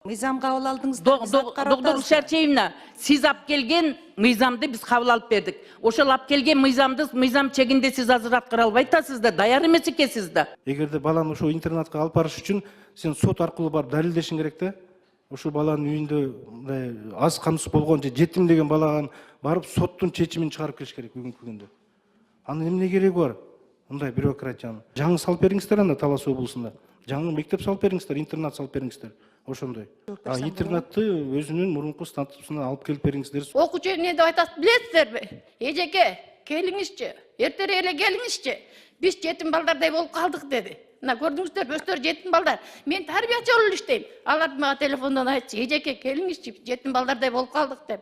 Мыйзам кабыл алдыңыздар, биз аткарып Доктор атабыз. Шарчеевна, сиз алып келген мыйзамды биз кабыл алып бердик. Ошол алып келген мыйзам чегинде сиз азыр аткара албай атасыз да, даяр эмес экенсиз да. Эгерде баланы ошо интернатка алып барыш үчүн сен сот аркылуу барып далилдешиң керек да. Ошо баланын үйүндө мындай аз камсыз болгон же жетим деген балага барып соттун чечимин чыгарып келиш керек бүгүнкү күндө. Анын эмне кереги бар? Мындай бюрократиянын. Жаңы салып бериңиздер анда Талас облусунда. Жаңы мектеп салып бериңиздер, интернат салып бериңиздер. Ошондой. Интернатты өзүнүн мурунку статусуна алып келип бериңиздер. Окуучу эмне деп айтат билесиздерби? Эжеке, келиңизчи, эртерээк эле келиңизчи. Биз жетим балдардай болуп калдык деди. Мына көрдүңүздөр, өздөрү жетим балдар. Мен тарбиячы болуп иштейм. Алар мага телефондон айтчы, эжеке, келиңизчи, жетим балдардай болуп калдык деп.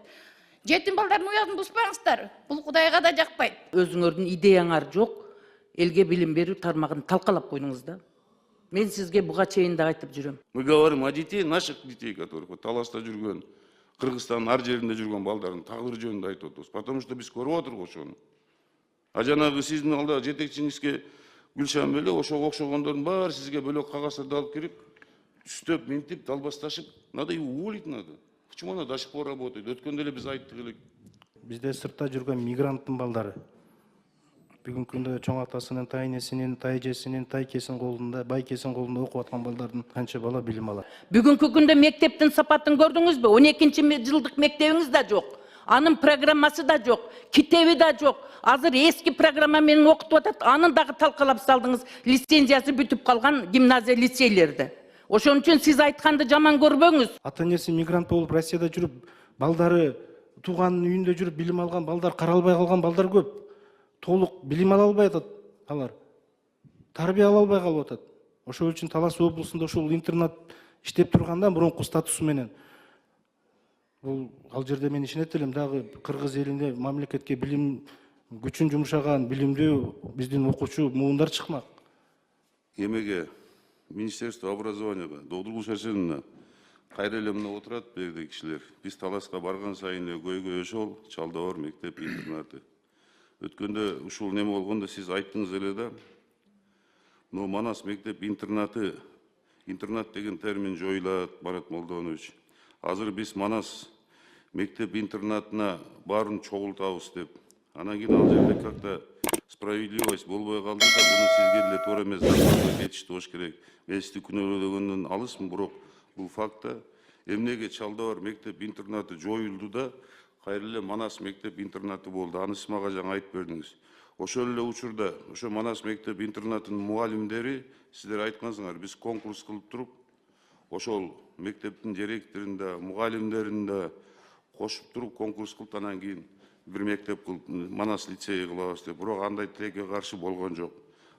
Жетим балдардын уязын буспаңыздар. Бул Кудайга да жакпайт. Өзүңөрдүн идеяңар жок, элге билим берүү тармагын талкалап койдуңуз да. Мен сизге буга чейин да айтып жүрөм. Мы говорим о детей, наших детей, которых вот Таласта жүргөн, Кыргызстандын ар жеринде жүргөн балдардын тагдыры жөнүндө айтып атабыз. Потому что биз көрүп атырбыз ошону. А жанагы сиздин алда жетекчиңизге Гүлшан беле ошого окшогондордун баары сизге бөлөк кагаздарды алып кирип, түстөп, минтип, далбасташып, надо его уволить надо. Почему она до сих пор работает? Өткөндө эле биз айттык элек. Бизде сыртта жүргөн мигранттын балдары. Бүгүнкү күндө чоң атасынын, тайнесинин, тайжесинин, тайкесин колунда, байкесин колунда окуп аткан балдардын канча бала билим алат. Бүгүнкү күндө мектептин сапатын көрдүңүзбү? 12-чи жылдык мектебиңиз да жок. Анын программасы да жок, китеби да жок. Азыр эски программа менен окутуп атат. Анын дагы талкалап салдыңыз. Лицензиясы бүтүп калган гимназия лицейлерде. Ошон үчүн сиз айтканды жаман көрбөңүз. Ата энеси мигрант болуп Россияда жүрүп, балдары тууганын үйүндө жүрүп билим алган балдар, каралбай калган балдар көп. Толук билим ала албай атат алар. Тарбия ала албай калып атат. Ошол үчүн Талас облусунда ушул интернат иштеп турганда мурунку статусу менен бул ал жерде мен ишенет элем, дагы Кыргыз элинде мамлекетке билим күчүн жумшаган, билимдүү биздин окуучу муундар чыкмак. Эмеге Министерство образованияга Доктор Шарчеевна кайра эле мына отурат берди кишилер. Биз Таласка барган сайын эле көйгөй ошол Чалдабар мектеп интернаты. Өткөндө ушул неме болгондо сиз айттыңыз эле да. Но Манас мектеп интернаты, интернат деген термин жоюлат, Марат Молдонович. Азыр биз Манас мектеп интернатына баарын чогултабыз деп. Анан кийин ал жерде как-то справедливость болбой калды да, буну сизге деле туура эмес кетишти болуш керек. Мен сизди күнөөлөгөндөн алысмын, бирок бул факта эмнеге Чалдабар мектеп интернаты жоюлду да, кайра эле Манас мектеп интернаты болду. Аны сиз мага жаңы айтып бердиңиз. Ошол эле учурда ошо Манас мектеп интернатынын мугалимдери сиздер айткансыңар, биз конкурс кылып туруп, ошол мектептин директорун да, мугалимдерин да кошуп туруп конкурс кылып, анан кийин бир мектеп кылып Манас лицейи кылабыз деп. Бирок андай тилекке каршы болгон жок.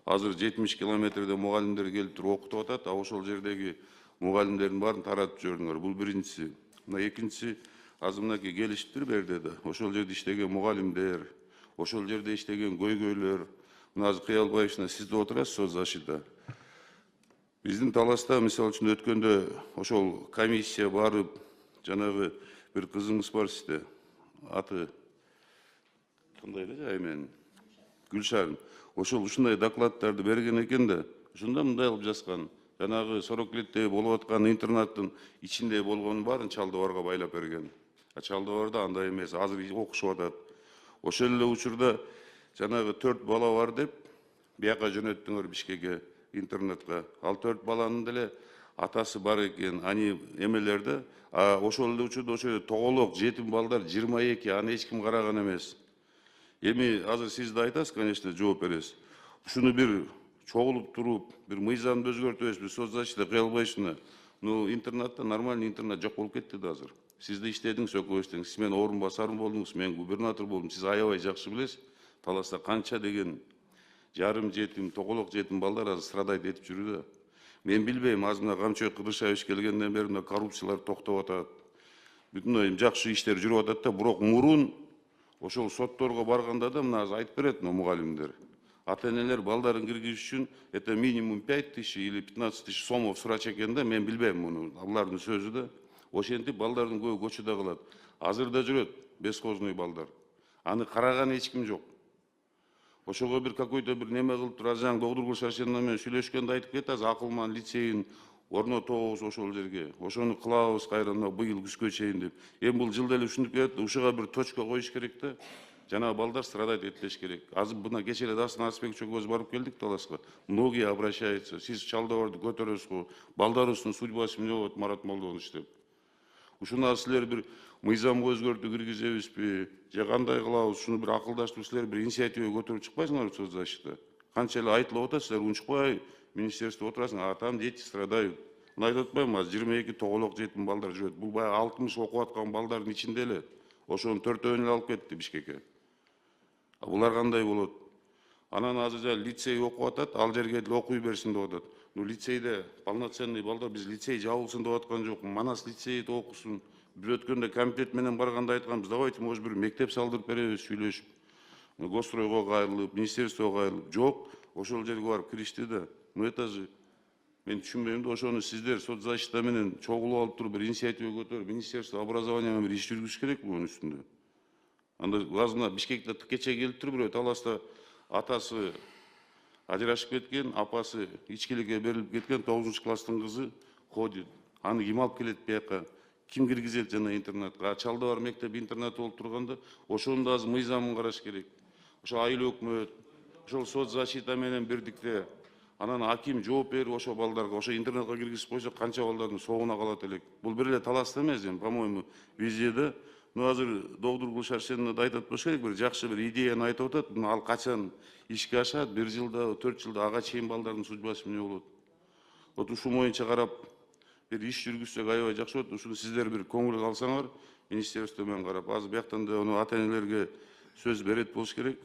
Азыр 70 километрде мугалимдер келип туруп окутуп атат, а ошол жердеги мугалимдердин баарын таратып жибердиңер. Бул биринчиси. Мына экинчиси, азыр мынакей келишиптир берде да. Ошол жерде иштеген мугалимдер, ошол жерде иштеген көйгөйлөр, мына азыр Кыялбаевна сиз да отурасыз соцзащита. Биздин Таласта мисалы үчүн өткөндө ошол комиссия барып, жанагы бир кызыңыз бар сизде. Аты кандай эле жай менен? Гүлшан. Ошол ушундай докладдарды берген экен да, ошондо мындай кылып жазган. Жанагы Сорокилетте болуп аткан интернаттын ичинде болгонун баарын Чалдыбарга байлап берген. А Чалдыбарда андай эмес, азыр окушуп атат. Ошол эле учурда жанагы 4 бала бар деп бияка жөнөттүңөр Бишкекке интернетке. Ал 4 баланын деле атасы бар экен, ани эмелерде. А ошол эле учурда ошо тоголок жетим балдар 22, аны эч ким караган эмес. Эми азыр сиз да айтасыз, конечно, жооп бересиз. Ушуну бир чогулуп туруп, бир мыйзамды өзгөртөбүз, бир соцзащита кыялбайсыңар. Ну, интернатта нормальный интернат жок болуп кетти да азыр. Сиз да иштедиңиз, өкмөбүздүн. Сиз мен орун басарым болдуңуз, мен губернатор болдум. Сиз аябай жакшы билесиз. Таласта канча деген жарым жетим, тоголок жетим балдар азыр страдайт этип жүрүү да. Мен билбейм, азыр мына Камчой Кыдыршаевич келгенден бери мына коррупциялар токтоп атат. Бүтүн жакшы иштер жүрүп атат да, бирок мурун ошол сотторго барганда да мына азыр айтып берет мугалимдер. Ата-энелер балдарын киргизиш үчүн это минимум 5000 или 15000 сомов сурач экен да, мен билбейм муну. Алардын сөзү да. Ошентип балдардын көбү көчөдө калат. Азыр да жүрөт бесхозный балдар. Аны караган эч ким жок. Ошого бир какой-то бир неме кылып тур, жаңы Доктор Шарчеевна менен сүйлөшкөндө айтып кетти, азыр Акылман лицейин орнотобуз ошол жерге. Ошону кылабыз кайра быйыл күзгө чейин деп. Эми бул жылда эле ушинтип келет, ушуга бир точка коюш керек да. Жана балдар страдать этпеш керек. Азыр мына кече эле Дасын Арысбек чөгөз барып келдик Таласка. Многие обращаются. Сиз Чалдыбарды көтөрөсүз го. Балдарыбыздын судьбасы эмне болот Марат Молдонович деп. Ушуну силер бир мыйзамга өзгөртүү киргизебизби? Же кандай кылабыз? Ушуну бир акылдаштырып силер бир инициатива көтөрүп чыкпайсыңарбы соцзащита? Канча эле айтылып атат, силер унчукпай министерство отурасың, там дети страдают. Мына айтып атпаймынбы, азыр 22 тоголок жетим балдар жүрөт. Бул баягы 60 окуп аткан балдардын ичинде эле. Ошонун 4-өөнү эле алып кетти Бишкекке. Булар кандай болот? Анан азыр лицей окуп атат, ал жерге деле окуй берсин деп атат. Ну лицейде полноценный балдар, биз лицей жабылсын деп аткан жок. Манас лицейде окусун. Бир өткөндө комитет менен барганда айтканбыз, давайте может бир мектеп салдырып беребиз сүйлөшүп. Гостройго кайрылып, министерствого кайрылып, жок, ошол жерге барып киришти да. Ну это же мен түшүнбөйм да, ошону сиздер соцзащита менен чогулуп алып туруп бир инициатива көтөрүп, министерство образования менен бир иш жүргүзүш керек bunun үстүндө. Анда глазына Бишкекте кече келип туруп бирөө Таласта атасы ажырашып кеткен, апасы ичкиликке берилип кеткен 9-класстын кызы ходит. Аны ким алып келет бияка? Ким киргизет жана интернатка? Чалдыбар мектеп интернат болуп турганда, ошонун да азыр мыйзамын караш керек. Ошо айыл өкмөт, ошол соцзащита менен бирдикте анан аким жооп берип ошо балдарга, ошо интернатка киргизип койсо канча балдардын соогуна калат элек. Бул бир эле Таласта эмес, по-моему, везде да. Ну азыр доктор Гулшарсенова да айтат болуш керек, бир жакшы бир идеяны айтып атат. Ал качан ишке ашат? 1 жылда, 4 жылда ага чейин балдардын судьбасы эмне болот? Вот ушул боюнча карап бир иш жүргүзсөк аябай жакшы болот. Ушуну сиздер бир көңүл калсаңар, министерство менен карап, азыр бияктан да ону ата-энелерге сөз берет болуш керек.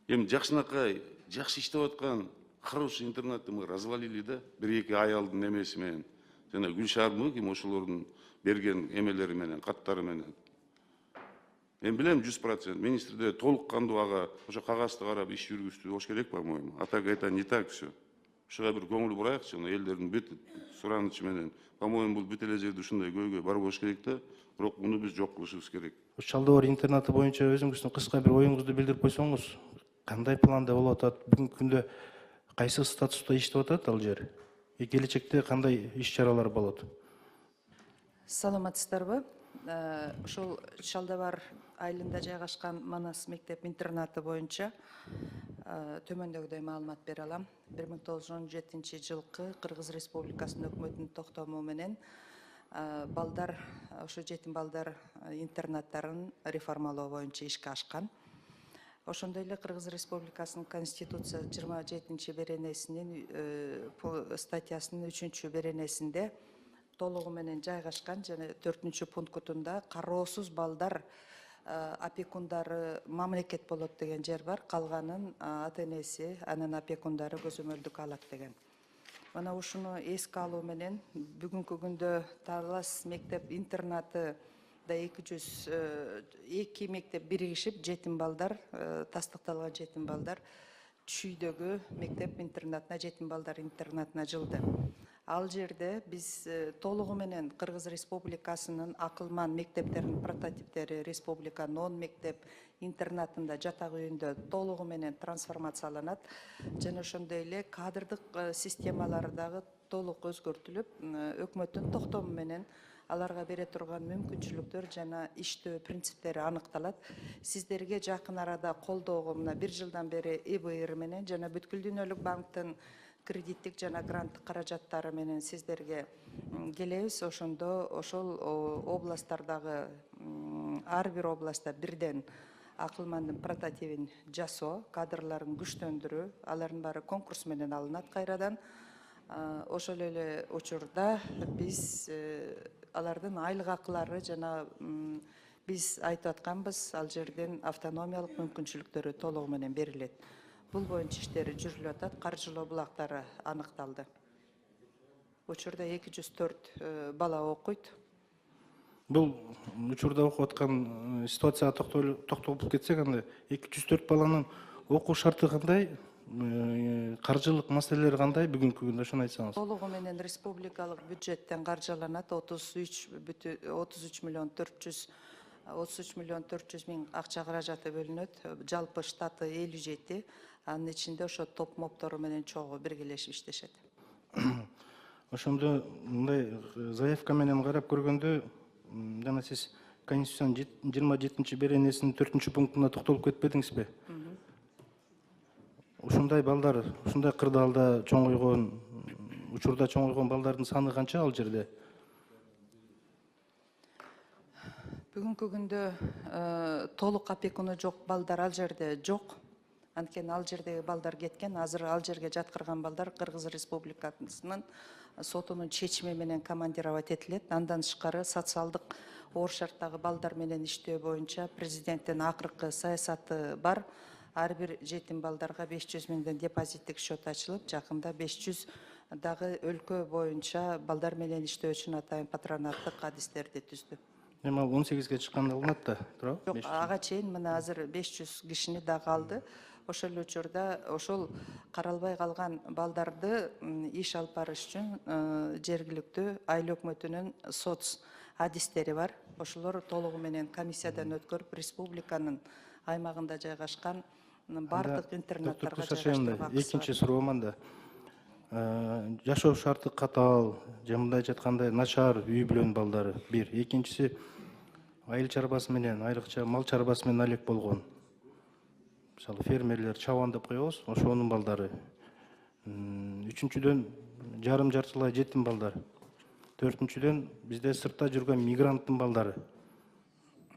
Эми жакшынакай, жакшы иштеп аткан хороший интернатты мы развалили да, 1-2 аялдын эмеси менен. Жана Гүлшармы ким ошолордун берген эмелери менен, каттары менен. Мен билем 100%. Министрде толук кандуу ага ошо кагазды карап иш жүргүздү болуш керек, по-моему. А так это не так все. Ушуга бир көңүл бурайыкчы, элдердин бүт суранычы менен. По-моему, бул бүт эле жерде ушундай көйгөй бар болуш керек да, бирок муну биз жок кылышыбыз керек. Чалдыбар интернаты боюнча өзүңүздүн кыска бир оюңузду билдирип койсоңуз, кандай планда болуп атат? Бүгүнкү күндө кайсы статуста иштеп атат ал жер? Келечекте кандай иш-чаралар болот? Саламатсыздарбы? Ушул Чалдыбар айылында жайгашкан Манас мектеп интернаты боюнча төмөндөгүдөй маалымат бере алам. 1917 жылкы Кыргыз Республикасынын өкмөтүнүн токтому менен балдар, ошо жетим балдар интернаттарын реформалоо боюнча ишке ашкан. Ошондой эле Кыргыз Республикасынын Конституция 27 беренесинин статьясынын 3 беренесинде толугу менен жайгашкан жана 4 пунктунда кароосуз балдар опекундары мамлекет болот деген жер бар. Калганын ата-энеси, анын опекундары көзөмөлдүк алат деген. Мына ушуну эске алуу менен бүгүнкү күндө Талас мектеп интернаты да 202 мектеп биригишип жетим балдар, тастыкталган жетим балдар Чүйдөгү мектеп интернатына, жетим балдар интернатына жылды. Ал жерде биз толугу менен Кыргыз Республикасынын акылман мектептеринин прототиптери республика 10 мектеп интернатында жатак үйүндө толугу менен трансформацияланат. Жана ошондой эле кадрдык системалары дагы толук өзгөртүлүп, өкмөттүн токтому менен аларга бере турган мүмкүнчүлүктөр жана иштөө принциптери аныкталат. Сиздерге жакын арада колдоого мына 1 жылдан бери ИБР менен жана бүткүл дүйнөлүк банктын кредиттик жана гранттык каражаттары менен сиздерге келебиз. Ошондо ошол областтардагы ар бир областта бирден акылмандын прототипин жасоо, кадрларын күчтөндүрүү, алардын баары конкурс менен алынат кайрадан. Ошол эле учурда биз алардын айлык акылары жана биз айтып атканбыз, ал жерден автономиялык мүмкүнчүлүктөрү толугу менен берилет. Бул боюнча иштери жүрүлүп атат, каржылоо булактары аныкталды. Учурда 204 бала окуйт. Бул учурда окуп аткан ситуацияга токтолуп кетсек, анда 204 баланын окуу шарты кандай, каржылык маселелери кандай бүгүнкү күндө, ошону айтсаңыз. Толугу менен республикалык бюджеттен каржыланат, 33 миллион 400 миң акча каражаты бөлүнөт. Жалпы штаты 57, анын ичинде ошо топ моптору менен чогуу биргелешип иштешет. ошондо мындай заявка менен карап көргөндө жана сиз Конституциянын 27 беренесинин 4 пунктуна токтолуп кетпедиңизби? Ушундай балдар, ушундай кырдаалда чоңойгон, учурда чоңойгон балдардын саны канча ал жерде? Бүгүнкү күндө толук опекуну жок балдар ал жерде жок. Анткени ал жердеги балдар кеткен. Азыр ал жерге жаткырган балдар Кыргыз Республикасынын сотунун чечими менен командировать этилет. Андан тышкары социалдык оор шарттагы балдар менен иштөө боюнча президенттин акыркы саясаты бар. Ар бир жетим балдарга 500 миңден депозиттик счет ачылып, жакында 500 дагы өлкө боюнча балдар менен иштөө үчүн атайын патронаттык адистерди түздү. Эми ал 18ге чыкканда алынат да, туурабы? Жок, ага чейин мына азыр 500 кишини да калды. Ошол эле учурда ошол каралбай калган балдарды иш алып барыш үчүн жергиликтүү айыл өкмөтүнүн соц адистери бар. Ошолор толугу менен комиссиядан өткөрүп, республиканын аймагында жайгашкан бардык интернаттарга жайгаштырмакчы. Экинчи суроом анда. Жашоо шарты катаал, же мындайча айтканда начар үй бүлөнүн балдары бир. Экинчиси айыл чарбасы менен, айрыкча мал чарбасы менен алек болгон. Мисалы фермерлер чабан деп коебуз, ошонун балдары. Үчүнчүдөн жарым жартылай жетим балдар. Төртүнчүдөн бизде сыртта жүргөн мигранттын балдары.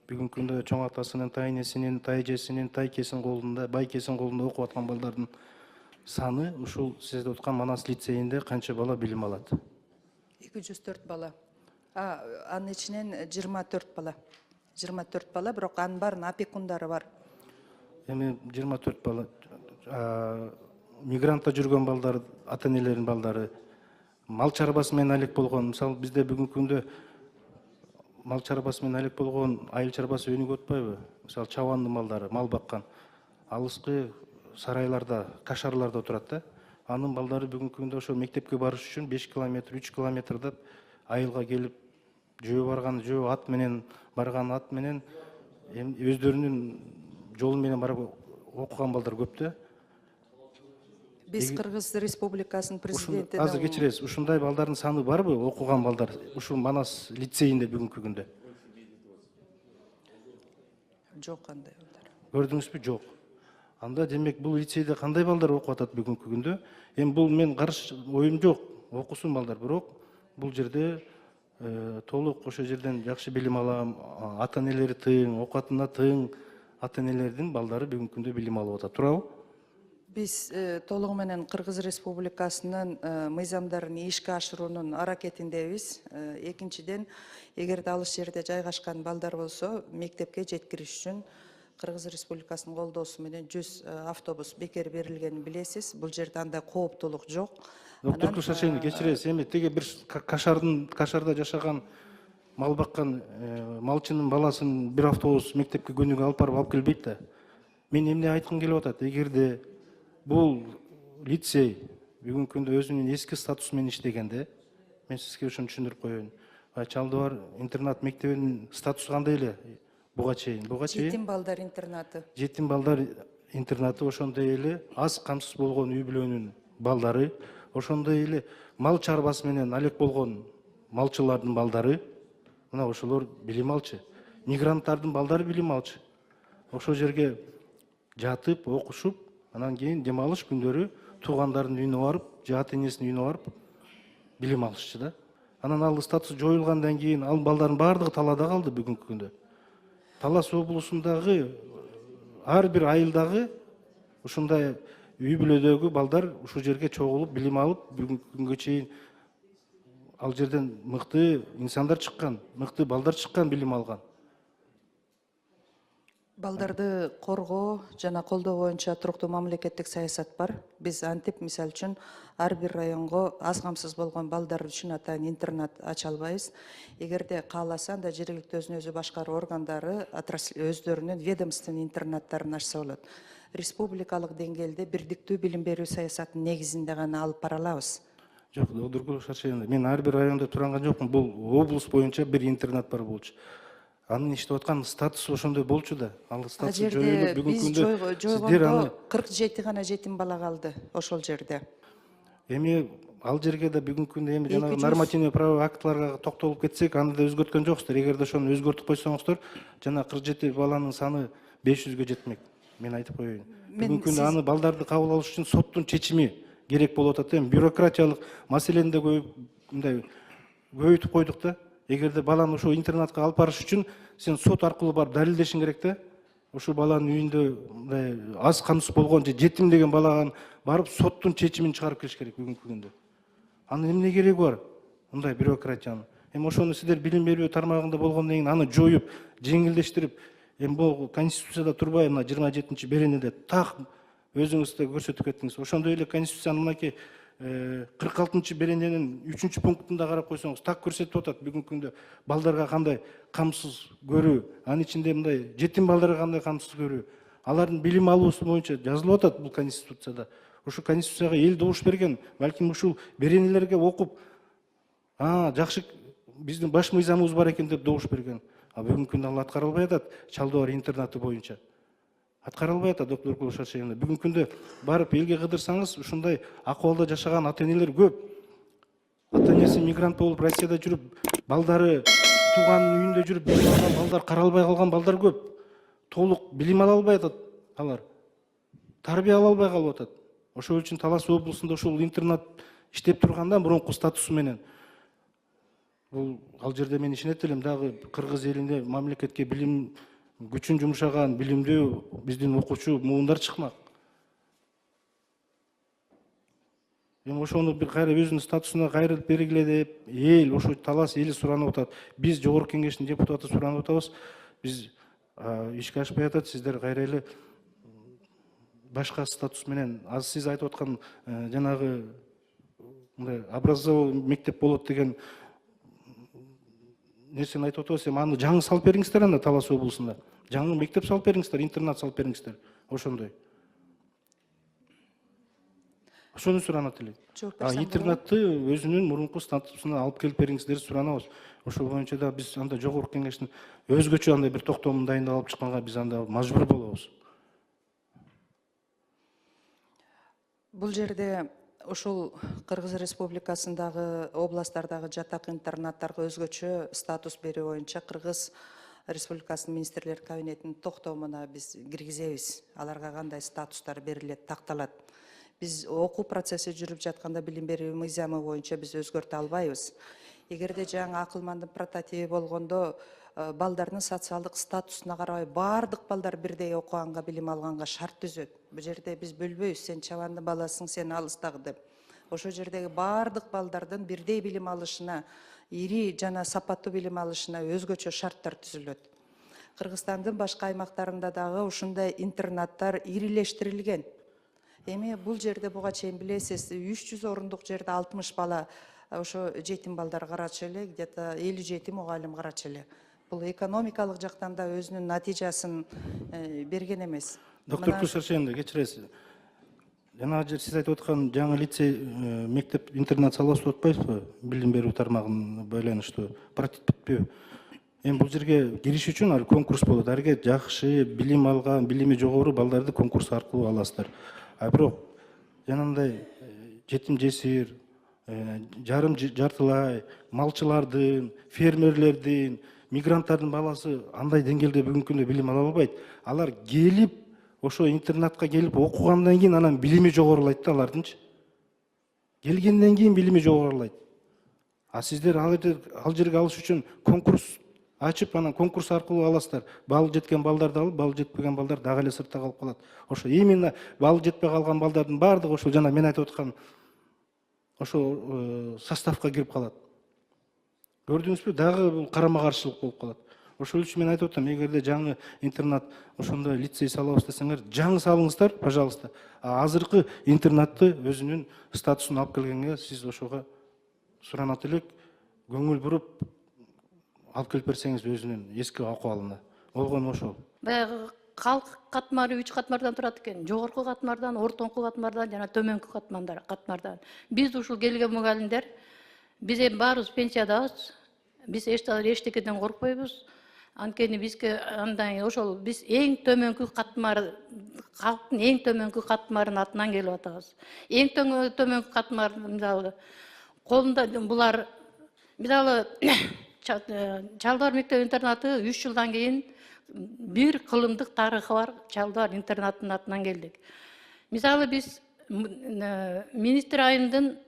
Бүгүнкү күндө чоң атасынын, тайнесинин, тайжесинин, тайкесинин колунда, байкесинин колунда окуп аткан балдардын саны ушул сиз деп аткан Манас лицейинде канча бала билим алат? 204 бала. Анын ичинен 24 бала. 24 бала, бирок анын баарынын опекундары бар. Эми 24 бала мигрантта жүргөн балдар, ата энелеринин балдары, мал чарбасы менен алек болгон. Мисалы бизде бүгүнкү күндө мал чарбасы менен алек болгон айыл чарбасы өнүгүп атпайбы? Мисалы чабандын малдары, мал баккан. Алыскы сарайларда, кашарларда турат да. Анын балдары бүгүнкү күндө ошо мектепке барыш үчүн 5 километр, 3 километрдеп айылга келип, жөө барган, жөө ат менен барган, ат менен өздөрүнүн жолу менен барып окуган балдар көп да. Биз Кыргыз Республикасынын президенти. Азыр кечиресиз, ушундай балдардын саны барбы, окуган балдар ушул Манас лицейинде бүгүнкү күндө? Жок андай балдар. Көрдүңүзбү? Жок. Анда демек бул лицейде кандай балдар окуп атат бүгүнкү күндө? Эми бул мен каршы оюм жок, окусун балдар, бирок бул жерде толук ошол жерден жакшы билим алам, ата энелери тыйын, окуатына тыйын ата энелердин балдары бүгүнкү күндө билим алып атат, туурабы? Биз толугу менен Кыргыз Республикасынын мыйзамдарын ишке ашыруунун аракетиндебиз. Экинчиден, эгерде ал жерде жайгашкан балдар болсо, мектепке жеткириш үчүн Кыргыз Республикасынын колдоосу менен 100 автобус бекер берилгенин билесиз. Бул жерде андай кооптуулук жок. Доктор Кушашени, кечиресиз, эми теге бир кашарда жашаган мал баккан малчынын баласын бир автобус мектепке күнүгө алып барып алып келбейт да. Мен эмне айткым келип атат? Эгерде бул лицей бүгүнкү күндө өзүнүн эски статусу менен иштегенде, мен сизге ушуну түшүндүрүп коеюн. Чалдыбар интернат мектебинин статусу кандай эле буга чейин? Жетим балдар интернаты. Жетим балдар интернаты, ошондой эле аз камсыз болгон үй бүлөнүн балдары, ошондой эле мал чарбасы менен алек болгон малчылардын балдары, мына ошолор билим алчу. Мигранттардын балдары билим алчу. Ошол жерге жатып, окушуп, анан кийин дем алыш күндөрү туугандарынын үйүнө барып, же ата энесинин үйүнө барып билим алышчу да. Анан ал статус жоюлгандан кийин ал балдардын баардыгы талаада калды бүгүнкү күндө. Талас облусундагы ар бир айылдагы ушундай үй бүлөдөгү балдар ушул жерге чогулуп билим алып, бүгүнкү күнгө чейин ал жерден мыкты инсандар чыккан, мыкты балдар чыккан, билим алган. Балдарды коргоо жана колдоо боюнча туруктуу мамлекеттик саясат бар. Биз антип, мисалы үчүн, ар бир районго аз камсыз болгон балдар үчүн атайын интернат ача албайбыз. Эгерде кааласа, анда жергиликтүү өзүн өзү башкаруу органдары өздөрүнүн ведомственный интернаттарын ачса болот. Республикалык деңгээлде бирдиктүү билим берүү саясатынын негизинде гана алып бара алабыз. Жок, мен ар бир райондо турган жокмун. Бул облус боюнча бир интернат бар болчу. Анын иштеп аткан статусу ошондой болчу да. Ал статус жоюлуп бүгүнкү күндө сиздер аны 47 гана жетим бала калды ошол жерде. Эми ал жерге да бүгүнкү күндө эми жанагы 200 нормативный правовой актыларга токтолуп кетсек, аны да өзгөрткөн жоксуздар. Эгерде ошону өзгөртүп койсоңуздар, жана 47 баланын саны 500гө жетмек. Мен айтып коеюн. Бүгүнкү күндө аны балдарды кабыл алыш үчүн соттун чечими керек болуп атат. Эми бюрократиялык маселени да мындай көбөйтүп койдук да. Эгерде баланы ошо интернатка алып барыш үчүн сен сот аркылуу барып далилдешиң керек да. Ошо баланын үйүндө мындай аз камсыз болгон же жетим деген балага барып соттун чечимин чыгарып келиш керек бүгүнкү күндө. Анын эмне кереги бар? Мындай бюрократиянын. Эми ошону сиздер билим берүү тармагында болгондон кийин аны жоюп, жеңилдештирип, эми бул Конституцияда турбай, мына 27 беренеде так өзүңүз да көрсөтүп кеттиңиз. Ошондой эле Конституциянын мынакей 46 берененин 3 пунктунда карап койсоңуз так көрсөтүп атат бүгүнкү күндө балдарга кандай камсыз көрүү, анын ичинде мындай жетим балдарга кандай камсыз көрүү, алардын билим алуусу боюнча жазылып атат бул Конституцияда. Ошо Конституцияга эл добуш берген, балким ушул беренелерге окуп, жакшы биздин баш мыйзамыбыз бар экен деп добуш берген. А бүгүнкү күндө ал аткарылбай атат Чалдыбар интернаты боюнча. Аткарылбай атат доктор Кулушашевна. Бүгүнкү күндө барып элге кыдырсаңыз, ушундай акыбалда жашаган ата энелер көп. Ата энеси мигрант болуп Россияда жүрүп, балдары тууганын үйүндө жүрүп, билим алган балдар, каралбай калган балдар көп. Толук билим ала албай атат алар. Тарбия ала албай калып атат. Ошол үчүн Талас облусунда ушул интернат иштеп турганда мурунку статусу менен бул ал жерде мен ишенет элем, дагы кыргыз элинде мамлекетке билим күчүн жумшаган, билимдүү биздин окуучу муундар чыкмак. Эми ошону бир кайра өзүнүн статусуна кайрылып бергиле деп эл, ошо Талас эли суранып атат. Биз жогорку кеңештин депутаты суранып атабыз. Биз ишке ашпай атат, сиздер кайра эле башка статус менен, азыр сиз айтып аткан жанагы мындай образовательный мектеп болот деген нерсени айтып атабыз. Эми аны жаңы салып бериңиздер, анда Талас облусунда. Жаңы мектеп салып бериңиздер, интернат салып бериңиздер. Ошондой. Ошону суранат элек. Интернатты өзүнүн мурунку статусуна алып келип бериңиздер суранабыз. Ошол боюнча да биз анда жогорку кеңештин өзгөчө андай бир токтомун дайындап алып чыкканга биз анда мажбур болобуз. Бул жерде ошол Кыргыз Республикасындагы областтардагы жатак интернаттарга өзгөчө статус берүү боюнча Кыргыз Республикасынын министрлер кабинетинин токтомуна биз киргизебиз. Аларга кандай статустар берилет, такталат. Биз окуу процесси жүрүп жатканда билим берүү мыйзамы боюнча биз өзгөртө албайбыз. Эгерде жаңы акылмандын прототиби болгондо балдардын социалдык статусуна карабай баардык балдар бирдей окуганга, билим алганга шарт түзөт. Бул жерде биз бөлбөйбүз, сен чабандын баласың, сен алыстагы деп. Ошол жердеги баардык балдардын бирдей билим алышына, ири жана сапаттуу билим алышына өзгөчө шарттар түзүлөт. Кыргызстандын башка аймактарында дагы ушундай интернаттар ирилештирилген. Эми бул жерде буга чейин билесиз, 300 орундук жерде 60 бала ошо жетим балдар карачу эле, где-то 57 мугалим карачу эле. Бул экономикалык жактан да өзүнүн натыйжасын берген эмес. Доктор Кулушашевна, кечиресиз. Жана сиз айтып аткан жаңы лицей, мектеп, интернат салабыз деп атпайсызбы? Билим берүү тармагына байланыштуу прототип бүтпөбү? Эми бул жерге кириш үчүн конкурс болот. Арге жакшы билим алган, билими жогору балдарды конкурс аркылуу аласыздар. А бирок жанагындай жетим жесир, жарым жартылай, малчылардын, фермерлердин, мигранттардын баласы андай деңгээлде бүгүнкү күндө билим ала албайт. Алар келип, ошо интернатка келип окугандан кийин анан билими жогорулайт да алардынчы. Келгенден кийин билими жогорулайт. А сиздер ал жерге алыш үчүн конкурс ачып, анан конкурс аркылуу аласыздар. Балы жеткен балдарды алып, балы жетпеген балдар дагы эле сыртта калып калат. Ошо именно балы жетпей калган балдардын баардыгы ошол жана мен айтып аткан ошо составка кирип калат. Көрдүңүзбү? Дагы бул карама каршылык болуп калат. Ошол үчүн мен айтып атам, эгерде жаңы интернат, ошондой лицей салабыз десеңер, жаңы салыңыздар, пожалуйста. А азыркы интернатты өзүнүн статусун алып келгенге сиз ошого суранат элек, көңүл буруп алып келип берсеңиз өзүнүн эски акыбалына. Болгону ошол. Баягы калк катмары 3 катмардан турат экен. Жогорку катмардан, ортоңку катмардан жана төмөнкү катмардан. Биз ушул келген мугалимдер, биз эми баарыбыз пенсиядабыз. Биз эчтекеден коркпойбуз. Анткени бизге андан ошол биз эң төмөнкү катмар, калктын эң төмөнкү катмарынын атынан келип атабыз. Эң төмөнкү катмар мисалы колунда булар мисалы Чалдыбар мектеп интернаты 3 жылдан кийин бир кылымдык тарыхы бар Чалдыбар интернатынын атынан келдик. Мисалы биз министр айымдын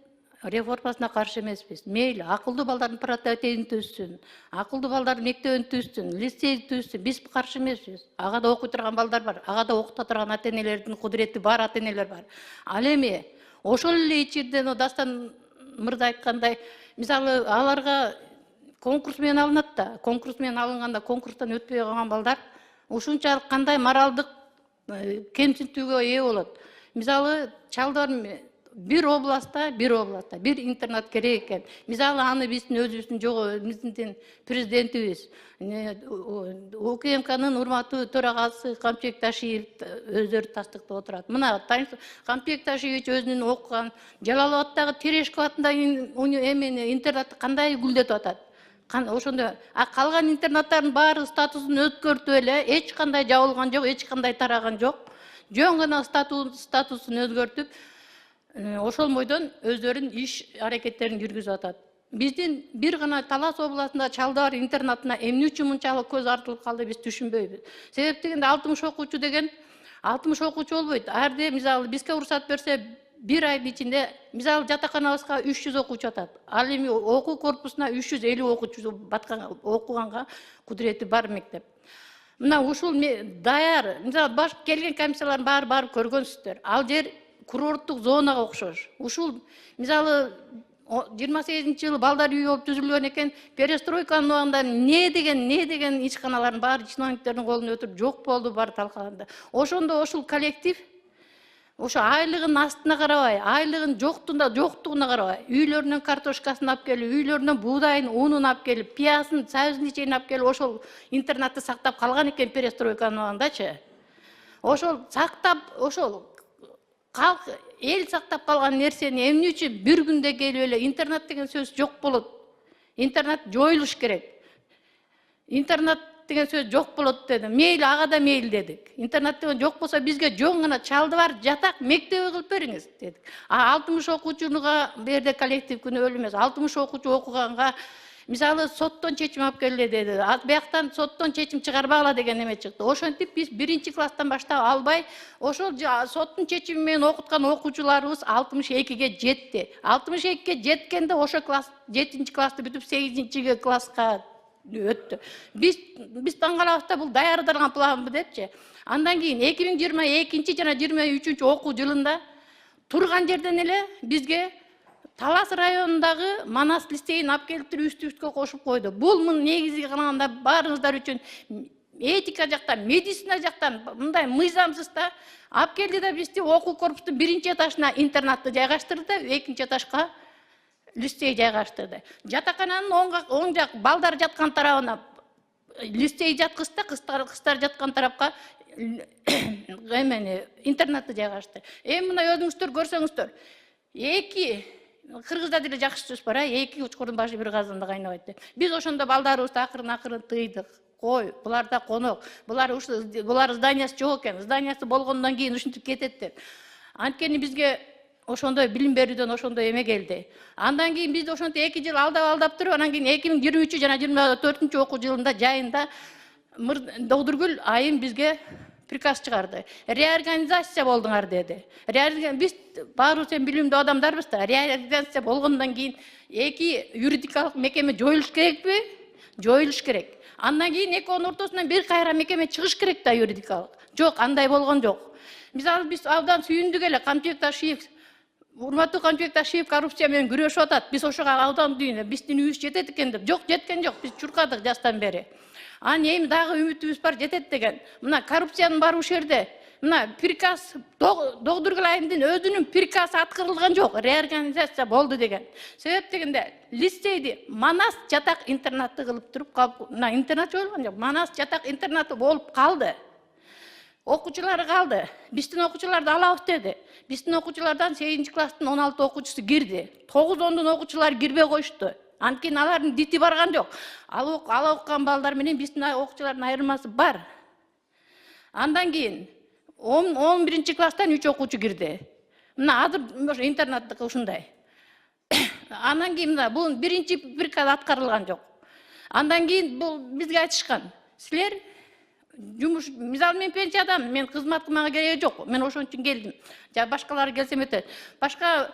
реформасына каршы эмеспиз. Мейли акылдуу балдардын прототипин түзсүн, акылдуу балдар мектебин түзсүн, лицей түзсүн, биз каршы эмеспиз. Ага да окуй турган балдар бар, ага да окута турган ата-энелердин кудурети бар ата-энелер бар. Ал эми ошол эле ичинде Дастан мырза айткандай, мисалы аларга конкурс менен алынат да, конкурс менен алынганда конкурстан өтпөй калган балдар ушунчалык кандай моралдык кемсинтүүгө ээ болот. Мисалы Чалдыбар бир областта бир интернат керек экен. Мисалы аны биздин өзүбүздүн биздин президентибиз, УКМКнын урматтуу төрагасы Камчыбек Ташиев өздөрү тастыктап отурат. Мына Камчыбек Ташиевич өзүнүн окуган Жалалабадтагы Терешков атындагы интернатты кандай гүлдетип атат. Ошондо калган интернаттардын баары статусун өзгөртүп эле, эч кандай жабылган жок, эч кандай тараган жок. Жөн гана статусун өзгөртүп, ошол бойдон өздөрүнүн иш аракеттерин жүргүзүп атат. Биздин бир гана Талас областында Чалдыбар интернатына эмне үчүн мынчалык көз артылып калды, биз түшүнбөйбүз. Себеп дегенде 60 окуучу деген 60 окуучу болбойт. Арде мисалы бизге уруксат берсе, бир айдын ичинде мисалы жатаканабызга 300 окуучу атат. Ал эми окуу корпусуна 350 окуучу окуганга кудурети бар мектеп. Мына ушул даяр, мисалы баш келген комиссиялардын баары көргөнсүздөр. Ал жер курорттук зонага окшош. Ушул мисалы 28-жылы балдар үйү болуп түзүлгөн экен, перестройканын убагында не деген ишканалардын баары чиновниктердин колуна өтүп жок болду, баары талкаланды. Ошондо ошол коллектив ошо айлыгын астына карабай, айлыгын жоктугуна карабай, үйлөрүнөн картошкасын алып келип, үйлөрүнөн буудайын, унун алып келип, пиясын, сабызын ичейин алып келип, ошол интернатты сактап калган экен перестройканын убагындачы. Ошол сактап, ошол калк эл сактап калган нерсени эмне үчүн бир күндө келип эле интернат деген сөз жок болот. Интернат жоюлуш керек. Интернат деген сөз жок болот деди. Мейли ага да мейли дедик. Интернат деген жок болсо бизге жөн гана Чалдыбар жатак мектеби кылып бериңиз дедик. 60 окуучуга берде коллектив күнөөлүү эмес. 60 окуучу окуганга мисалы соттон чечим алып келе деди. Бияктан соттон чечим чыгарбагыла деген эме чыкты. Ошентип биз 1-класстан баштап албай, ошол соттун чечими менен окуткан окуучуларыбыз 62ге жетти. 62ге жеткенде ошо класс 7-классты бүтүп 8-класска өттү. Биз таң калабыз да, бул даярдалган планбы депчи. Андан кийин 2022 жана 23 окуу жылында турган жерден эле бизге Талас районундагы Манас лицейин алып келип үстү-үстүгө кошуп койду. Бул негизи караганда баарыңыздар үчүн этика жактан, медицина жактан мындай мыйзамсыз да алып келди да бизди окуу корпустун 1-этажына интернатты жайгаштырды, 2-этажга лицей жайгаштырды. Жатакананын оң жак балдар жаткан тарабына лицей жаткызды, кыздар жаткан тарапка интернатты жайгашты. Мына өзүңүздөр көрсөңүздөр, Кыргызда деле жакшы сөз бар, эки учкурдун башы бир казанда кайнабайт деп. Биз ошондо балдарыбызды акырын тыйдык. Кой, булар да конок. Булар зданиясы жок экен. Зданиясы болгондон кийин ушинтип кетет деп. Анткени бизге ошондой билим берүүдөн ошондой эме келди. Андан кийин биз ошонтип 2 жыл алдап туруп, анан кийин 2023 жана 24 окуу жылында жайында Догдургүл айым бизге приказ чыгарды. Реорганизация болдуңар деди. Биз баарыбыз билимдүү адамдарбыз да. Реорганизация болгондон кийин 2 юридикалык мекеме жоюлуш керекпи? Жоюлуш керек. Андан кийин экөөнүн ортосунан бир кайра мекеме чыгыш керек да юридикалык. Жок, андай болгон жок. Мисалы биз абдан сүйүндүк эле Камчыбек Ташиев, урматтуу Камчыбек Ташиев коррупция менен күрөшүп атат. Биз ошого абдан дүйнө, биздин үйүбүз жетет экен деп. Жок, жеткен жок. Биз чуркадык жастан бери. Эми дагы үмүтүбүз бар, жетет деген. Мына коррупциянын баары ушул жерде. Мына приказ Догдургүл айымдын өзүнүн приказы аткарылган жок. Реорганизация болду деген. Себеп дегенде лицейди Манас жатак интернатты кылып туруп калып, мына интернат жоюлган жок. Манас жатак интернаты болуп калды. Окуучулары калды. Биздин окуучуларды алабыз деди. Биздин окуучулардан 8-класстын 16 окуучусу кирди. 9-10 окуучулар кирбей коюшту. Анткени алардын дити барган жок. Ала окуган балдар менен биздин окуучулардын айырмасы бар. Андан кийин 11-класстан 3 окуучу кирди. Мына азыр интернаттыкы ушундай. Андан кийин мына бул биринчи бригада аткарылган жок. Андан кийин бул бизге айтышкан. Силер жумуш, мисалы мен пенсиядамын, мен кызмат кылмага кереги жок. Мен ошон үчүн келдим. Жа башкалары келсе өтөт. Башка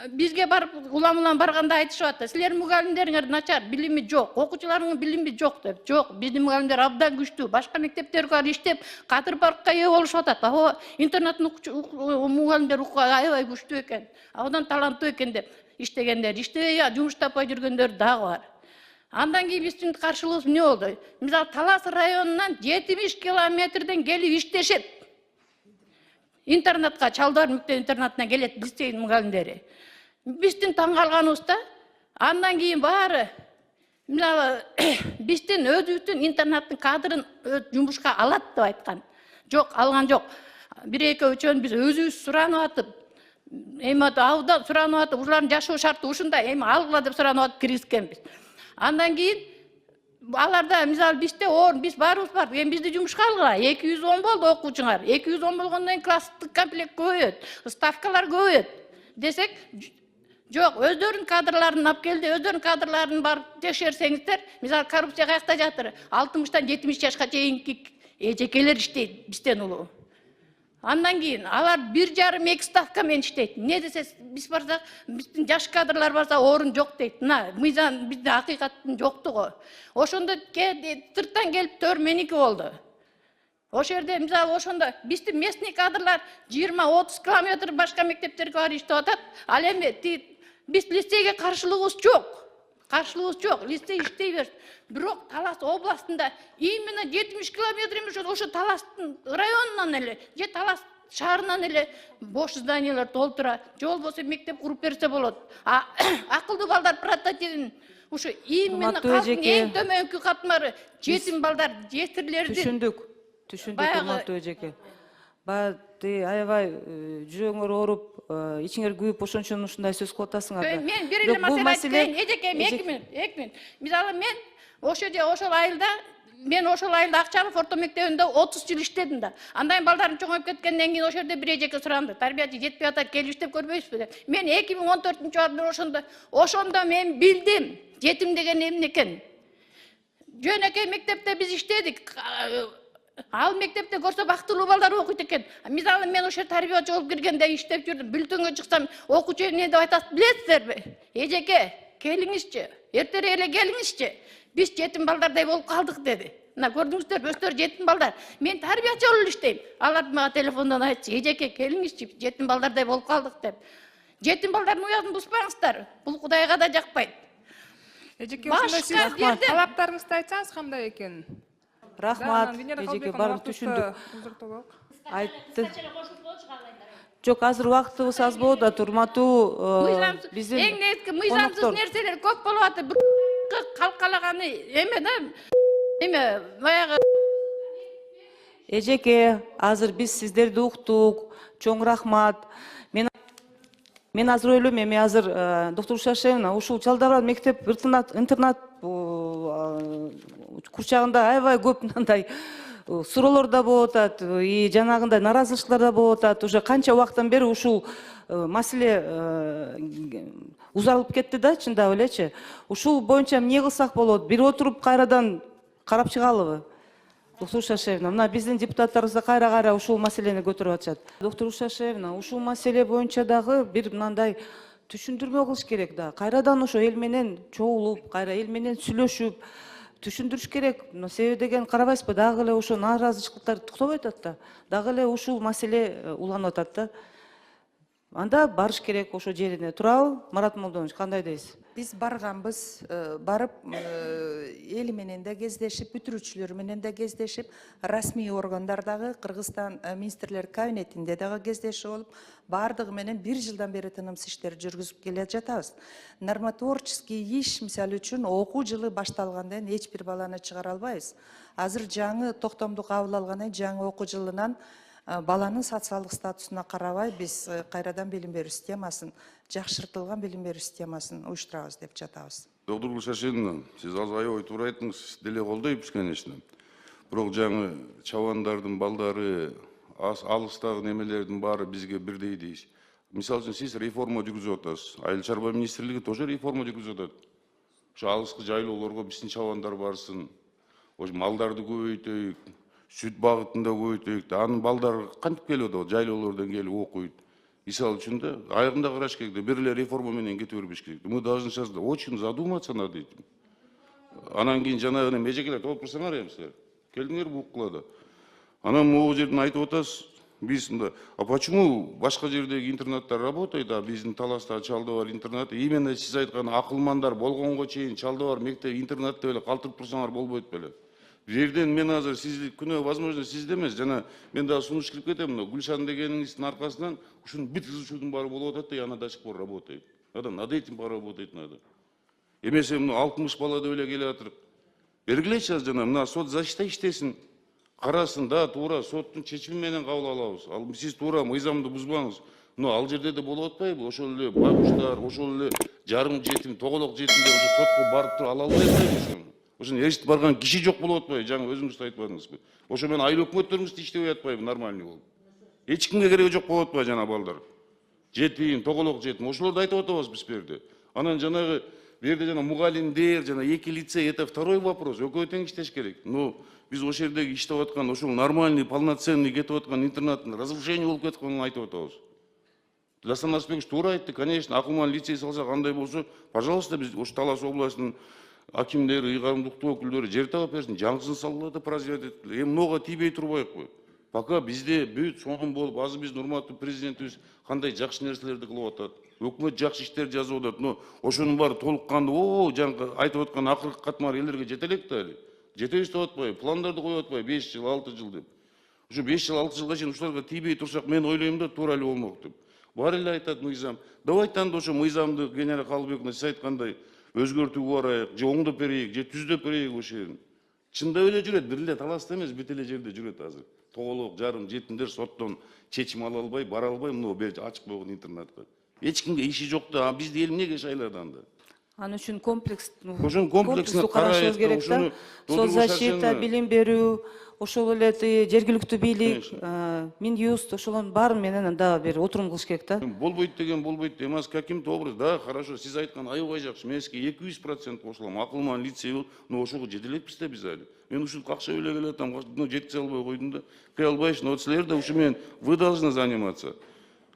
бизге барып улам барганда айтышып атты. Силердин мугалимдериңер начар, билими жок, окуучуларыңын билими жок деп. Жок, биздин мугалимдер абдан күчтүү. Башка мектептерге барып иштеп, кадыр баркка ээ болушуп атат. Ага, интернаттын мугалимдер аябай күчтүү экен. Абдан таланттуу экен деп иштегендер, иштебей жумуш таппай жүргөндөр дагы бар. Андан кийин биздин каршылыгыбыз эмне болду? Мисалы Талас районунан 70 километрден келип иштешет. Интернатка, Чалдар мектеп интернатына келет лицейдин мугалимдери. Биздин таң калганыбызда, андан кийин баары мисалы биздин өзүбүздүн интернаттын кадрын жумушка алат деп айткан. Жок, алган жок. Бир-эки үчөөн биз өзүбүз суранып атып, эми аудан суранып атып, ушулардын жашоо шарты ушундай, эми алгыла деп суранып атып киргизгенбиз. Андан кийин аларда мисалы бизде биз баарыбыз бар. Эми бизди жумушка алгыла. 210 болду окуучуңар. 210 болгондон кийин класстык комплект көбөйөт, ставкалар көбөйөт. Десек, жок, өздөрүнүн кадрларын алып келди, өздөрүнүн кадрларын барып текшерсеңиздер, мисалы коррупция каякта жатыр? 60-тан 70 жашка чейинки эжекелер иштейт бизден улуу. Андан кийин алар 1,5-2 ставка менен иштейт. Не десе, биз барсак, биздин жаш кадрлар барса орун жок дейт. Мына мыйзам бизде акыйкаттын жоктугу. Ошондо сырттан келип 4 меники болду. Ошол жерде мисалы ошондо биздин местный кадрлар 20-30 километр башка мектептерге барып иштеп атат. Ал эми биз лицейге каршылыгыбыз жок. Каршылыгыбыз жок. Лицей иштей берсин. Бирок Талас областында именно 70 километр эмес, ошо Таластын районунан эле, же Талас шаарынан эле бош зданиялар толтура, же болбосо мектеп куруп берсе болот. Акылдуу балдар прототипин ушу именно калктын эң төмөнкү катмары жетим балдар, жетирлерди. Түшүндүк, урматтуу эжеке. Бааты аябай жүрөгүңөр ооруп, ичиңер күйүп, ошон үчүн ушундай сөз кылып атасыңар да. Мен бир эле маселе айтайын, эжеке, 2 минут. Мисалы мен ошол айылда Акчалов орто мектебинде 30 жыл иштедим да. Андан балдарым чоңоюп кеткенден кийин ошол жерде бир эжеке суранды. Тарбиячы жетпей атат, келип иштеп көрбөйсүзбү деп. Мен 2014-жылы ошондо мен билдим жетим деген эмне экен. Жөнөкөй мектепте биз иштедик. Ал мектепте көрсө бактылуу балдар окуйт экен. Мисалы мен ошо тарбиячы болуп киргенде иштеп жүрдүм. Бүлтөнгө чыксам, окуучу эмне деп айтасыз билесиздерби? Эжеке, келиңизчи, эртерээк эле келиңизчи. Биз жетим балдардай болуп калдык деди. Мына көрдүңүздөр, өстөр жетим балдар. Мен тарбиячы болуп иштейм. Алар мага телефондон айтчы, эжеке, келиңизчи, жетим балдардай болуп калдык деп. Жетим балдардын уязын буспаңыздар. Бул Кудайга да жакпайт. Эжеке, ушундай сиз талаптарыңызды айтсаңыз кандай экен? Рахмат, эжеке, баарын түшүндүк. Айтты. Жок, азыр убактыбыз аз болуп атат, урматтуу биздин эң негизги мыйзамсыз нерселер көп болуп атат. Калкалаганы эме да, эме баягы. Эжеке, азыр биз сиздерди уктук. Чоң рахмат. Мен азыр ойлойм, эми азыр доктор Ушашевна ушул Чалдар мектеп интернат курчагында аябай көп мындай суроолор да болуп атат, жанагындай наразычылыктар да болуп атат. Уже канча убакыттан бери ушул маселе узарылып кетти да, чындап элечи. Ушул боюнча эмне кылсак болот? Бир отуруп кайрадан карап чыгалыбы? Доктор Ушашевна, мына биздин депутаттарыбыз да кайра ушул маселени көтөрүп атышат. Доктор Ушашевна, ушул маселе боюнча дагы бир мындай түшүндүрмө кылыш керек да. Кайрадан ошо эл менен чогулуп, кайра эл менен сүйлөшүп, түшүндүрүш керек. Себеби деген карабайсызбы, дагы эле ошо наразычылыктар токтобой атат да. Дагы эле ушул маселе уланып атат да. Анда барыш керек ошо жерине. Туурабы, Марат Молдонович, кандай дейсиз? Биз барганбыз, барып эли менен да кездешип, бүтүрүүчүлөр менен да кездешип, расмий органдардагы Кыргызстан министрлер кабинетинде дагы кездешип болуп, бардыгы менен 1 жылдан бери тынымсыз иштер жүргүзүп келе жатабыз. Нормотворческий иш мисалы үчүн окуу жылы башталгандан эч бир баланы чыгара албайбыз. Азыр жаңы токтомду кабыл алгандан жаңы окуу жылынан баланын социалдык статусуна карабай биз кайрадан билим берүү системасын, жакшыртылган билим берүү системасын уюштурабыз деп жатабыз. Доктор Гүлшаршеновна, сиз азыр аябай туура айттыңыз, деле колдойбуз, конечно. Бирок жаңы чабандардын балдары, алыстагы немелердин баары бизге бирдей дейсиз. Мисалы үчүн сиз реформа жүргүзүп атасыз. Айыл чарба министрлиги тоже реформа жүргүзүп атат. Ошо алыскы жайлоолорго биздин чабандар барсын. Ошо малдарды көбөйтөйүк, сүт багытында көбөйтөйүк. Анын балдары кантип келип атат, жайлоолордон келип окуйт. Мисалы үчүн да аягында караш керек, бир эле реформа менен кете бербеш керек. Мы должны сейчас очень задуматься над этим. Анан кийин жанагы межекелер толуп турсаңар эми силер. Келдиңер бу укулада. Анан могу жерден айтып атасыз, биз мында, а почему башка жердеги интернаттар работает, а биздин Таласта Чалдыбар интернаты, именно сиз айткан акылмандар болгонго чейин Чалдыбар мектеп интернатты эле калтырып турсаңар болбойт беле? Бул жерден мен азыр сизди күнөө возможно сизде эмес, жана мен дагы сунуш кылып кетем, мына Гүлшан дегениңиздин аркасынан ушунун бүт изучуудун баары болуп атат да, ана до сих пор работает. Над этим поработать надо. Эмесе мына 60 бала деп эле келип атыр. Бергилечи азыр жана мына сот защита иштесин. Карасын да туура соттун чечими менен кабыл алабыз. Ал сиз туура мыйзамды бузбаңыз. Но ал жерде да болуп атпайбы? Ошол эле байкуштар, ошол эле жарым жетим, тоголок жетимдер ошо сотко барып туруп ала албай атпайбы ошону? Ошону эшитип барган киши жок болуп атпайбы? Жаңы өзүңүз айтпадыңызбы? Ошо менен айыл өкмөттөрүбүз иштебей атпайбы нормальный болуп? Эч кимге кереги жок болуп атпайбы жана балдар? Жетим, тоголок жетим, ошолорду айтып атабыз биз бу жерде. Анан жанагы бу жерде жана мугалимдер, жана эки лицей, это второй вопрос. Экөө тең иштеш керек. Но биз ошол жердеги иштеп аткан, ошол нормальный, полноценный кетип аткан интернаттын разрушение болуп кеткенин айтып атабыз. Дастан Асбекович туура айтты, конечно, акылман лицей салсак андай болсо, пожалуйста, биз ошо Талас областынын акимдери, ыйгарымдуулуктуу өкүлдөрү жер таап берсин, жаңысын салгыла да производить эткиле. Эми мынуга тийбей турбайыкпы? Пока бизде бүт соң болуп, азыр биздин урматтуу президентибиз кандай жакшы нерселерди кылып атат. Өкмөт жакшы иштер жазып атат. Но ошонун баары толук кандуу, жаңы айтып аткан акыркы катмар элерге жете элек да эле. Жетебиз деп атпайбы? Пландарды коюп атпайбы? 5 жыл, 6 жыл деп. Ушу 5 жыл, 6 жылга чейин ушуларга тийбей турсак, мен ойлойм да туура эле болмок деп. Бар эле айтат мыйзам. Давайте анда ошо мыйзамды генерал Калыбековна сиз айткандай өзгөртүүгө барайык, же оңдоп берейик, же түздөп берейик ошол жерин. Чындап эле жүрөт, бир эле Таласта эмес, бүт эле жерде жүрөт азыр. Тоголок, жарым, жетимдер соттон чечим ала албай, бара албай, мына бер ачык болгон интернатка. Эч кимге иши жок да, бизди эл эмнеге шайлады анда? Анын үчүн ошонун комплексин карашыбыз керек да. Соцзащита, билим берүү, ошол эле жергиликтүү бийлик, Минюст, ошолордун баарын менен дагы бир отурум кылыш керек да. Болбойт деген болбойт эмес, каким-то образ, да, хорошо, сиз айткан аябай жакшы, мен сизге 200% кошулам, акылман лицей бол, но ошого жете элекпиз да биз али. Мен ушул какшап эле келатам, жеткизе албай койдум да. Кыя албайсың, вот силер да ушу менен вы должны заниматься.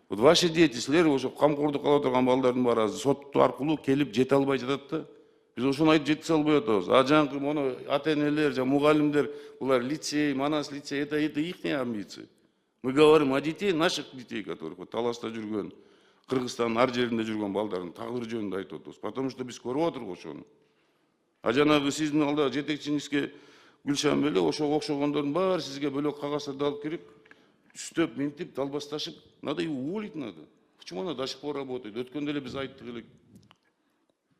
Вот ваши дети, силер ошо камкордук кылып турган балдардын баары сот аркылуу келип жете албай жатат да. Биз ошону айтып жеткизе албай атабыз. А жаңы мону ата-энелер, мугалимдер, булар лицей, Манас лицей, это ихние амбиции. Мы говорим о детей, наших детей, которых вот Таласта жүргөн, Кыргызстандын ар жеринде жүргөн балдардын тагдыры жөнүндө айтып атабыз. Потому что биз көрүп атырбыз ошону. А жанагы сиздин алда жетекчиңизге Гүлшан беле ошого окшогондордун баары сизге бөлөк кагазды алып кирип, түстөп, минтип, далбасташып, надо его уволить надо. Почему она до сих пор работает? Өткөндө эле биз айттык элек.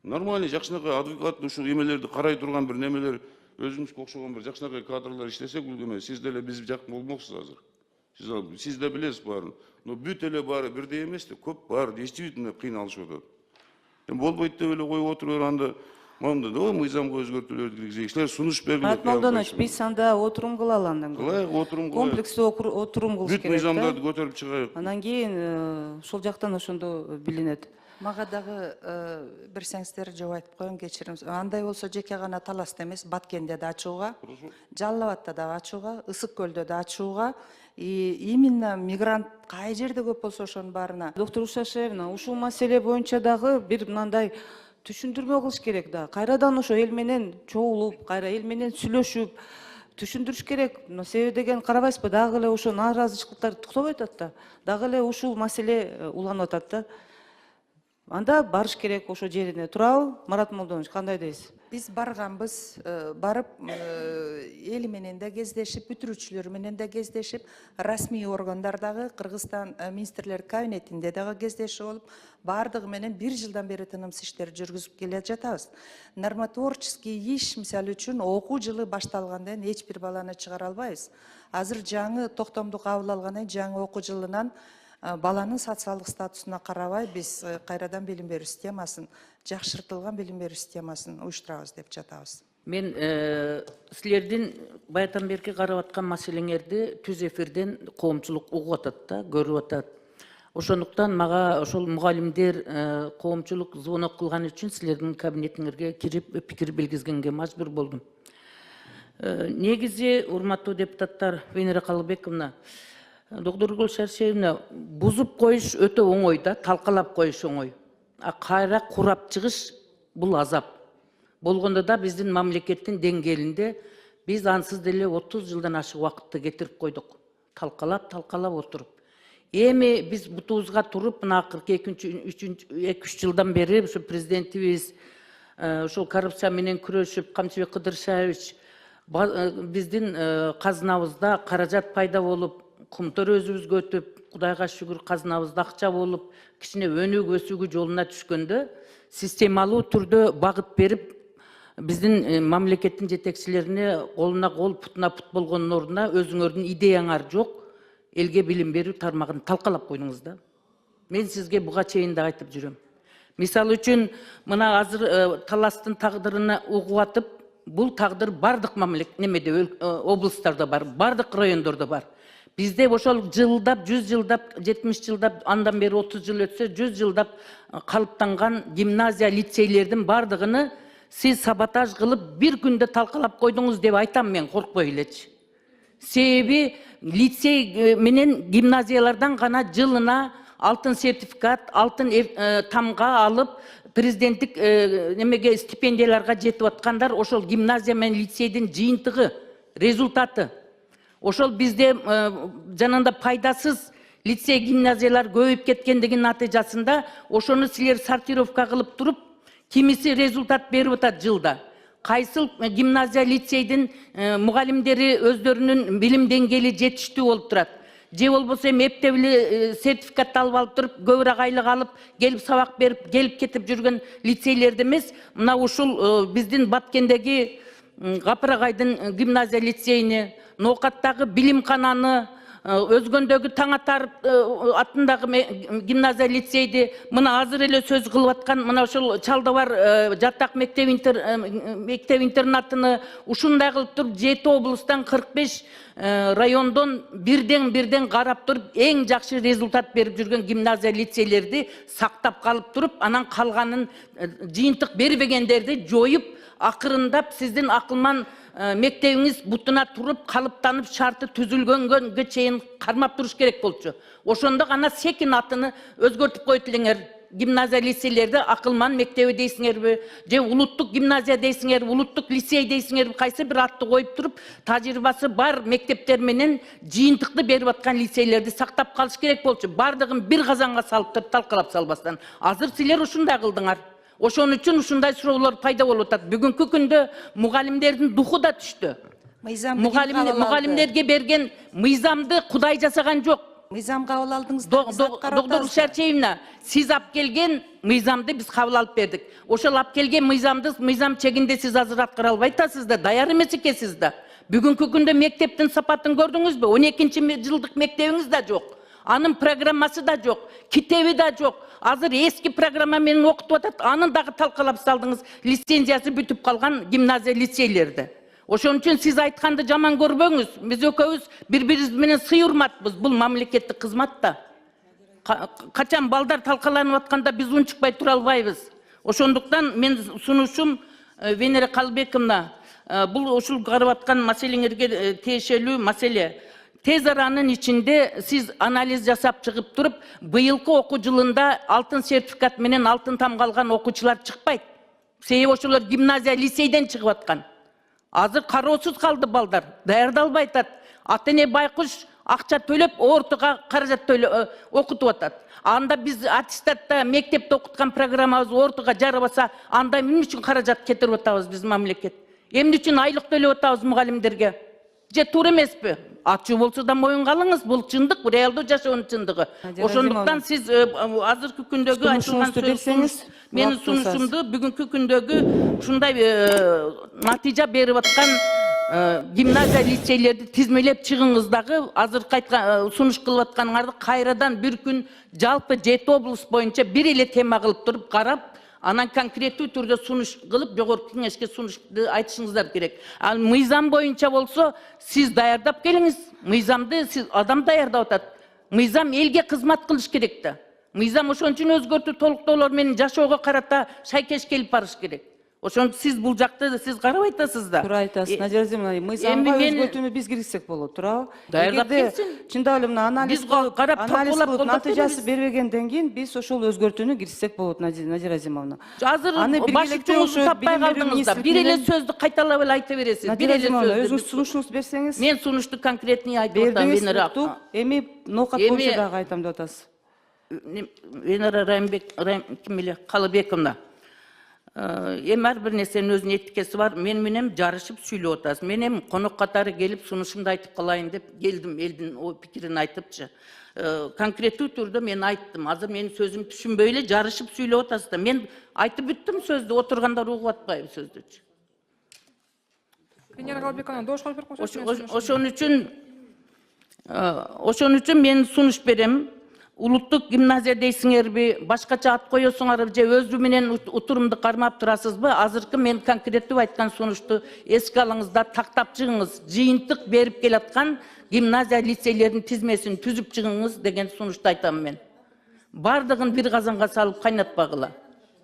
Нормальный, жакшынакай адвокат ушу эмелерди карай турган бир немелер, өзүңүзгө окшогон бир жакшынакай кадрлар иштесе күлгөмө, сиз деле биз жакын болмоксуз азыр. Сиз да билесиз баарын. Но бүт эле баары бирдей эмес да, көп баары действительно кыйналышып атат. Эми болбойт деп эле коюп отуруп анда монда да мыйзамга өзгөртүүлөрдү киргизейик. Силер сунуш бергиле. Мурат Молдонович, биз анда отурум кылалы андан. Кылайык, отурум кылайык. Комплекстүү отурум кылыш керек. Бүт мыйзамдарды көтөрүп чыгайык. Анан кийин ошол жактан ошондо билинет. Мага дагы берсеңиздер жооп айтып коеюн, кечириңиз. Андай болсо жеке гана Таласта эмес, Баткенде да ачууга, Жалал Абадта да ачууга, Ысык көлдө да ачууга, именно мигрант кай жерде көп болсо ошонун баарына. Доктор Ушашевна, ушул маселе боюнча дагы бир мындай түшүндүрмө кылыш керек да. Кайрадан ошо эл менен чогулуп, кайра эл менен сүйлөшүп, түшүндүрүш керек. Себеби деген карабайсызбы, дагы эле ошо нааразычылыктар токтобой атат да. Дагы эле ушул маселе уланып атат да. Анда барыш керек ошо жерине. Туурабы, Марат Молдонович, кандай дейсиз? Биз барганбыз, барып эли менен да кездешип, бүтүрүүчүлөр менен да кездешип, расмий органдардагы Кыргызстан министрлер кабинетинде дагы кездешип болуп, бардыгы менен 1 жылдан бери тынымсыз иштер жүргүзүп келе жатабыз. Нормотворческий иш, мисалы үчүн, окуу жылы башталгандан эч бир баланы чыгара албайбыз. Азыр жаңы токтомду кабыл алгандан жаңы окуу жылынан баланын социалдык статусуна карабай биз кайрадан билим берүү системасын, жакшыртылган билим берүү системасын уюштурабыз деп жатабыз. Мен силердин баятан берки карап аткан маселеңерди түз эфирден коомчулук угуп атат да, көрүп атат. Ошондуктан мага ошол мугалимдер коомчулук звонок кылган үчүн силердин кабинетиңерге кирип пикир билгизгенге мажбур болдум. Негизи, урматтуу депутаттар, Венера Калыбековна, доктор Шаршеевна, бузуп коюш өтө оңой да, талкалап коюш оңой. А кайра курап чыгыш бул азап. Болгондо да биздин мамлекеттин деңгээлинде биз ансыз деле 30 жылдан ашык убакытты кетирип койдук. Талкалап отуруп. Эми биз бутубузга туруп, мына акыркы 2-3 жылдан бери ушу президентибиз ошол коррупция менен күрөшүп, Камчыбек Кыдыршаевич биздин казынабызда каражат пайда болуп, кумтөр өзүбүзгө өтүп, Кудайга шүгүр казынабызда акча болуп, кичине өнүгүп өсүүгө жолуна түшкөндө системалуу түрдө багыт берип, биздин мамлекеттин жетекчилерине колуна кол, путуна пут болгондун ордуна өзүңөрдүн идеяңар жок, элге билим берүү тармагын талкалап койдуңуз да. Мен сизге буга чейин да айтып жүрөм. Мисалы үчүн, мына азыр таластын тагдырына угуп атып, бул тагдыр бардык немеде облустарда бар, бардык райондордо бар. Бизде ошол жылдап, 100 жылдап, 70 жылдап, андан бери 30 жыл өтсө, 100 жылдап калыптанган гимназия, лицейлердин бардыгыны сиз саботаж кылып, бир күндө талкалап койдуңуз деп айтам мен, коркпой элечи. Себеби лицей менен гимназиялардан гана жылына алтын сертификат, алтын тамга алып, президенттик немеге стипендияларга жетип аткандар ошол гимназия менен лицейдин жыйынтыгы, результаты. Ошол бизде жанында пайдасыз лицей гимназиялар көбөйүп кеткендигин натыйжасында ошону силер сортировка кылып туруп, кимиси результат берип атат жылда. Кайсыл гимназия лицейдин мугалимдери өздөрүнүн билим деңгээли жетиштүү болуп турат. Же болбосо эптебили сертификат алып туруп, көбүрөөк айлык алып, келип сабак берип, келип кетип жүргөн лицейлерде эмес, мына ушул биздин Баткендеги Капырагайдын гимназия лицейине, Ноокаттагы билимкананы, Өзгөндөгү Таңатар атындагы гимназия лицейди, мына азыр эле сөз кылып аткан, мына ошол Чалдыбар жаттак мектеп интернатыны ушундай кылып туруп 7 облустан 45 райондон бирден карап туруп, эң жакшы результат берип жүргөн гимназия лицейлерди сактап калып туруп, анан калганын жыйынтык бербегендерди жоюп, акырындап сиздин акылман мектебиңиз бутуна туруп, калыптанып, шарты түзүлгөнгө чейин кармап туруш керек болчу. Ошондо гана секин атыны өзгөртүп койт элеңер. Гимназия лицейлерди акылман мектеби дейсиңерби, же улуттук гимназия дейсиңерби, улуттук лицей дейсиңерби, кайсы бир атты коюп туруп, тажрыйбасы бар мектептер менен жыйынтыкты берип аткан лицейлерди сактап калыш керек болчу. Бардыгын бир казанга салып туруп талкалап салбастан. Азыр силер ушундай кылдыңар. Ошон үчүн ушундай суроолор пайда болуп атат. Бүгүнкү күндө мугалимдердин духу да түштү. Мугалимдерге берген мыйзамды Кудай жасаган жок. Мыйзам кабыл алдыңыз. Доктор Шарчеевна, сиз алып келген мыйзамды биз кабыл алып бердик. Ошол алып келген мыйзамды мыйзам чегинде сиз азыр аткара албай атасыз да, даяр эмес экенсиз да. Бүгүнкү күндө мектептин сапатын көрдүңүзбү? 12-жылдык мектебиңиз да жок. Анын программасы да жок, китеби да жок. Азыр эски программа менен окутуп атат, анын дагы талкалап салдыңыз, лицензиясы бүтүп калган гимназия лицейлерди. Ошон үчүн сиз айтканды жаман көрбөңүз. Биз экөөбүз бири-бирибиз менен сый урматпыз. Бул мамлекеттик кызмат да. Качан балдар талкаланып атканда биз унчукпай тура албайбыз. Ошондуктан мен сунушум Венера Калыбековна, бул ушул карап аткан маселеңерге тиешелүү маселе. Тез аранын ичинде сиз анализ жасап чыгып туруп, быйылкы окуу жылында алтын сертификат менен алтын тамга алган окуучулар чыкпайт. Себеби ошолор гимназия лицейден чыгып аткан. Азыр кароосуз калды балдар, даярдалбай атат. Ата-эне байкуш акча төлөп, ортого каражат төлөп окутуп атат. Анда биз аттестатта, мектепте окуткан программабыз ортого жарабаса, анда эмне үчүн каражат кетирип атабыз биз мамлекет? Эмне үчүн айлык төлөп атабыз мугалимдерге? Же туура эмеспи? Ачуу болсо да моюнга алыңыз, бул чындык, реалдуу жашоонун чындыгы. Ошондуктан сиз азыркы күндөгү айтылган сөз, менин сунушумду бүгүнкү күндөгү ушундай натыйжа берип аткан гимназия лицейлерди тизмелеп чыгыңыз дагы азыркы сунуш кылып атканыңарды кайрадан бир күн жалпы 7 облус боюнча бир эле тема кылып туруп карап, анан конкреттүү түрдө сунуш кылып жогорку кеңешке сунушту айтышыңыздар керек. Ал мыйзам боюнча болсо, сиз даярдап келиңиз. Мыйзамды сиз адам даярдап атат. Мыйзам элге кызмат кылыш керек да. Мыйзам ошон үчүн өзгөртүү толуктоолор менен жашоого карата шайкеш келип барыш керек. Ошон сиз бул жакты сиз карабай атасыз да. Туура айтасыз, Надира Разимовна. Мыйзамга өзгөртүүнү биз киргизсек болот, туурабы? Даярдап келсин. Чындап эле мына анализ карап кылып натыйжасы бербегенден кийин биз ошол өзгөртүүнү киргизсек болот, Надира Разимовна. Азыр башчыңызды таппай калдыңыз да. Бир эле сөздү кайталап эле айта бересиз. Надира Разимовна, өзүңүз сунушуңузду берсеңиз. Мен сунушту конкретный айтып атам. Бердиңиз, эми ноокат боюнча дагы айтам деп атасыз. Венера Калыбековна. Эми ар бир нерсенин өзүнүн этикеси бар. Мен менен жарышып сүйлөп атасыз. Мен эми конок катары келип сунушумду айтып калайын деп келдим, элдин о пикирин айтыпчы. Конкреттүү түрдө мен айттым. Азыр менин сөзүмдү түшүнбөй эле жарышып сүйлөп атасыз да. Мен айтып бүттүм сөздү, отургандар угуп атпайбы сөздүчү. Венера Калыбековна, дош коюп бериңиз. Ошон үчүн мен сунуш берем. Улуттук гимназия дейсиңерби, башкача ат коесуңарбы же өзү менен утурумду кармап турасызбы? Азыркы мен конкреттүү айткан сунушту эске алыңыздар, тактап чыгыңыз. Жыйынтык берип келаткан гимназия лицейлердин тизмесин түзүп чыгыңыз деген сунушту айтам мен. Бардыгын бир казанга салып кайнатпагыла.